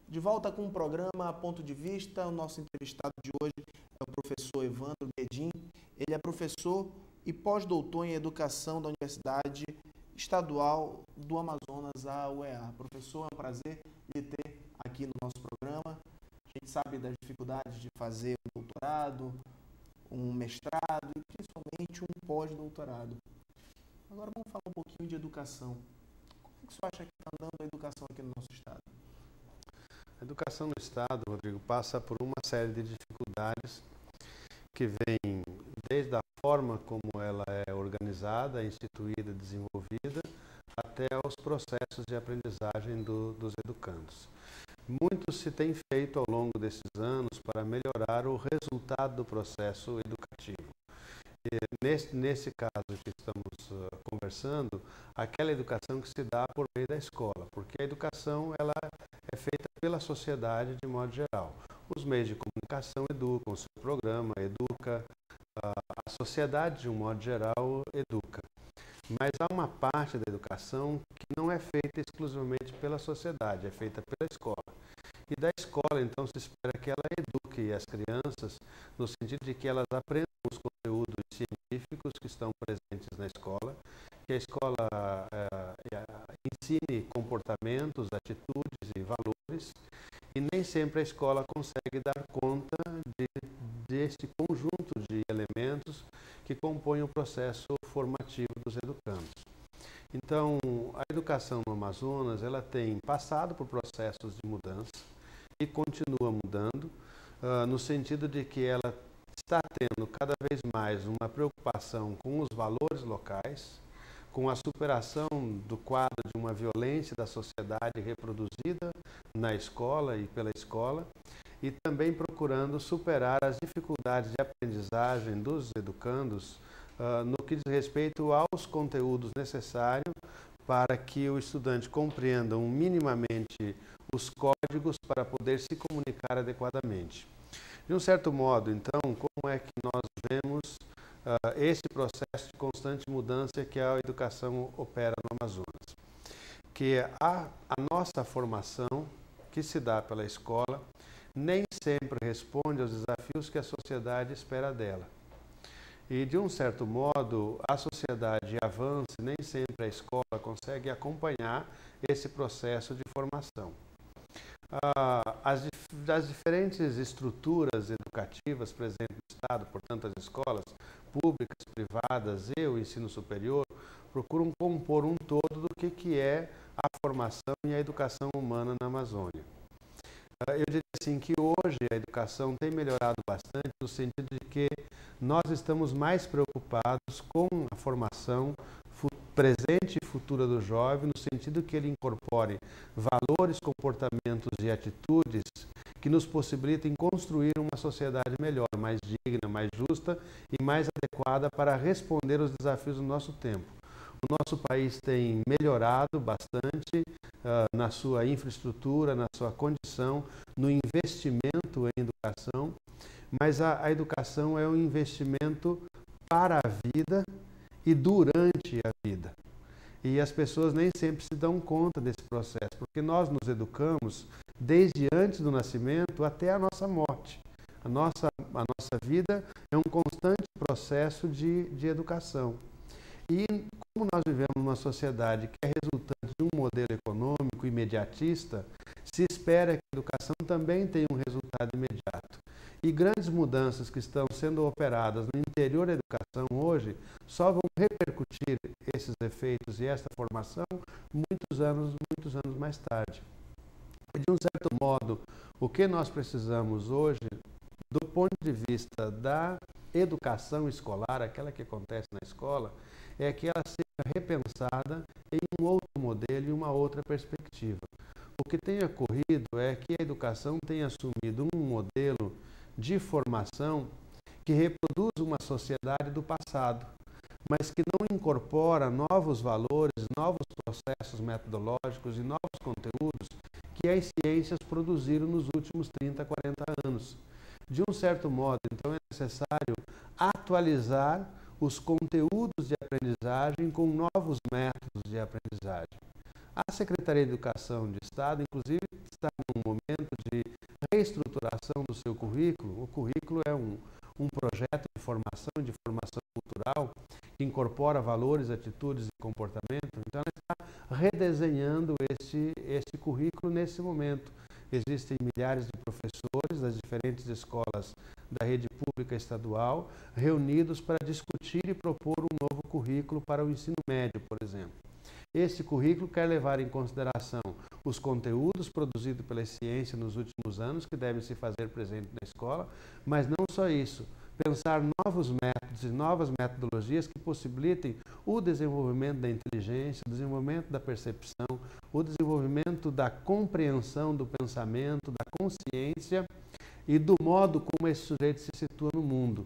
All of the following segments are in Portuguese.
De volta com o programa Ponto de Vista, o nosso entrevistado de hoje é o professor Evandro Bedin. Ele é professor e pós-doutor em Educação da Universidade Estadual do Amazonas, a UEA. Professor, é um prazer lhe ter aqui no nosso programa. A gente sabe das dificuldades de fazer um doutorado, um mestrado e principalmente um pós-doutorado. Agora vamos falar um pouquinho de educação. Como é que o senhor acha que está andando a educação aqui no nosso estado? A educação no Estado, Rodrigo, passa por uma série de dificuldades que vêm desde a forma como ela é organizada, instituída, desenvolvida, até aos processos de aprendizagem dos educandos. Muito se tem feito ao longo desses anos para melhorar o resultado do processo educativo. Nesse caso que estamos conversando, aquela educação que se dá por meio da escola, porque a educação ela é feita pela sociedade de modo geral. Os meios de comunicação educam, o seu programa educa, a sociedade de um modo geral educa. Mas há uma parte da educação que não é feita exclusivamente pela sociedade, é feita pela escola. E da escola, então, se espera que ela eduque as crianças no sentido de que elas aprendam os conteúdos científicos que estão presentes na escola, que a escola ensine comportamentos, atitudes e valores, e nem sempre a escola consegue dar conta desse conjunto de elementos que compõem o processo formativo dos educandos. Então, a educação no Amazonas, ela tem passado por processos de mudança e continua mudando, no sentido de que ela está tendo cada vez mais uma preocupação com os valores locais, com a superação do quadro de uma violência da sociedade reproduzida na escola e pela escola, e também procurando superar as dificuldades de aprendizagem dos educandos no que diz respeito aos conteúdos necessários para que o estudante compreenda minimamente os códigos para poder se comunicar adequadamente. De um certo modo, então, como é que nós vemos esse processo de constante mudança que a educação opera no Amazonas? Que a nossa formação, que se dá pela escola, nem sempre responde aos desafios que a sociedade espera dela. E, de um certo modo, a sociedade avança e nem sempre a escola consegue acompanhar esse processo de formação. As diferentes estruturas educativas presentes no Estado, portanto as escolas públicas, privadas e o ensino superior, procuram compor um todo do que é a formação e a educação humana na Amazônia. Eu diria assim que hoje a educação tem melhorado bastante no sentido de que nós estamos mais preocupados com a formação presente e futura do jovem, no sentido que ele incorpore valores, comportamentos e atitudes que nos possibilitem construir uma sociedade melhor, mais digna, mais justa e mais adequada para responder aos desafios do nosso tempo. O nosso país tem melhorado bastante na sua infraestrutura, na sua condição, no investimento em educação, mas a educação é um investimento para a vida e durante a vida. E as pessoas nem sempre se dão conta desse processo, porque nós nos educamos desde antes do nascimento até a nossa morte. A nossa vida é um constante processo de educação. E como nós vivemos numa sociedade que é resultante de um modelo econômico imediatista, se espera que a educação também tenha um resultado imediato. E grandes mudanças que estão sendo operadas no interior da educação hoje só vão repercutir esses efeitos e esta formação muitos anos mais tarde. De um certo modo, o que nós precisamos hoje, do ponto de vista da educação escolar, aquela que acontece na escola, é que ela seja repensada em um outro modelo e uma outra perspectiva. O que tem ocorrido é que a educação tem assumido um modelo de formação que reproduz uma sociedade do passado, mas que não incorpora novos valores, novos processos metodológicos e novos conteúdos que as ciências produziram nos últimos 30, 40 anos. De um certo modo, então, é necessário atualizar os conteúdos de aprendizagem com novos métodos de aprendizagem. A Secretaria de Educação de Estado, inclusive, está num momento de reestruturação do seu currículo. O currículo é um projeto de formação cultural que incorpora valores, atitudes e comportamento. Então, ela está redesenhando esse currículo nesse momento. Existem milhares de professores das diferentes escolas da rede pública estadual reunidos para discutir e propor um novo currículo para o ensino médio, por exemplo. Esse currículo quer levar em consideração os conteúdos produzidos pela ciência nos últimos anos, que devem se fazer presente na escola, mas não só isso, pensar novos métodos e novas metodologias que possibilitem o desenvolvimento da inteligência, o desenvolvimento da percepção, o desenvolvimento da compreensão do pensamento, da consciência e do modo como esse sujeito se situa no mundo.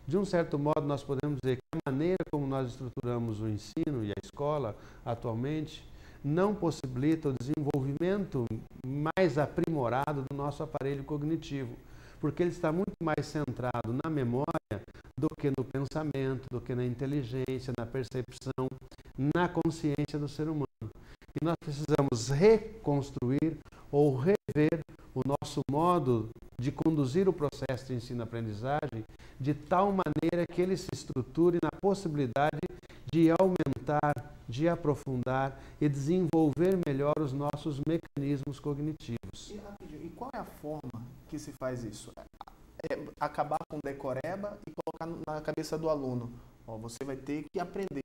De um certo modo, nós podemos dizer que a maneira como nós estruturamos o ensino e a escola atualmente não possibilita o desenvolvimento mais aprimorado do nosso aparelho cognitivo, porque ele está muito mais centrado na memória do que no pensamento, do que na inteligência, na percepção, na consciência do ser humano. E nós precisamos reconstruir ou rever o nosso modo de conduzir o processo de ensino-aprendizagem de tal maneira que ele se estruture na possibilidade de aumentar, de aprofundar e desenvolver melhor os nossos mecanismos cognitivos. E qual é a forma que se faz isso? Acabar com decoreba e colocar na cabeça do aluno. Você vai ter que aprender,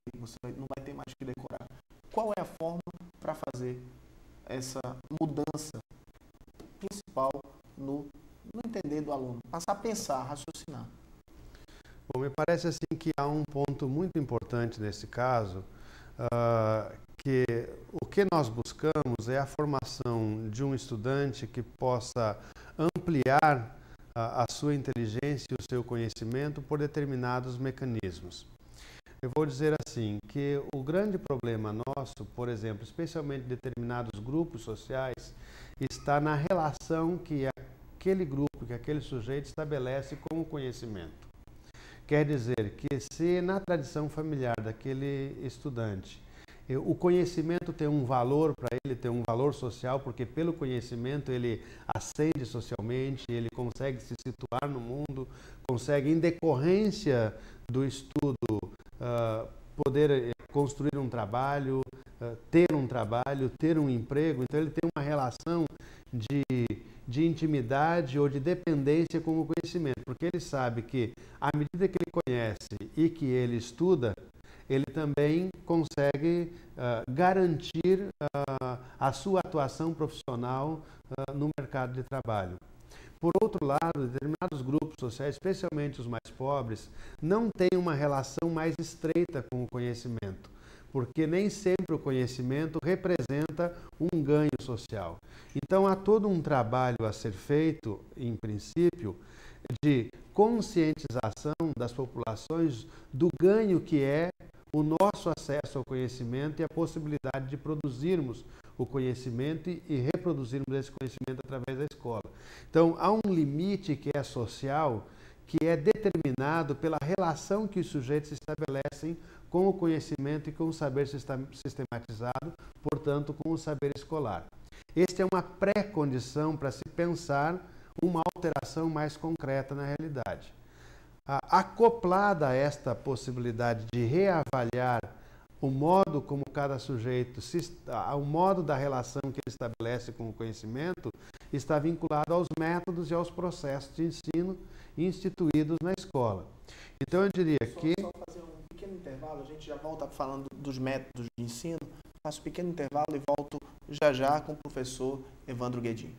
não vai ter mais que decorar. Qual é a forma para fazer essa mudança principal no entender do aluno? Passar a pensar, a raciocinar. Bom, me parece assim que há um ponto muito importante nesse caso, que o que nós buscamos é a formação de um estudante que possa ampliar a sua inteligência e o seu conhecimento por determinados mecanismos. Eu vou dizer assim, que o grande problema nosso, por exemplo, especialmente de determinados grupos sociais, está na relação que aquele grupo, que aquele sujeito estabelece com o conhecimento. Quer dizer que se na tradição familiar daquele estudante o conhecimento tem um valor para ele, tem um valor social, porque pelo conhecimento ele ascende socialmente, ele consegue se situar no mundo, consegue, em decorrência do estudo, poder construir um trabalho, ter um emprego. Então ele tem uma relação de intimidade ou de dependência com o conhecimento, porque ele sabe que à medida que ele conhece e que ele estuda, ele também consegue garantir a sua atuação profissional no mercado de trabalho. Por outro lado, determinados grupos sociais, especialmente os mais pobres, não têm uma relação mais estreita com o conhecimento, porque nem sempre o conhecimento representa um ganho social. Então, há todo um trabalho a ser feito, em princípio, de conscientização das populações do ganho que é o nosso acesso ao conhecimento e a possibilidade de produzirmos o conhecimento e reproduzirmos esse conhecimento através da escola. Então, há um limite que é social, que é determinado pela relação que os sujeitos estabelecem com o conhecimento e com o saber sistematizado, portanto, com o saber escolar. Esta é uma pré-condição para se pensar uma alteração mais concreta na realidade. Acoplada a esta possibilidade de reavaliar o modo como cada sujeito, o modo da relação que ele estabelece com o conhecimento, está vinculado aos métodos e aos processos de ensino instituídos na escola. Então, eu diria que... Só fazer um pequeno intervalo, a gente já volta falando dos métodos de ensino, faço um pequeno intervalo e volto já com o professor Evandro Guedin.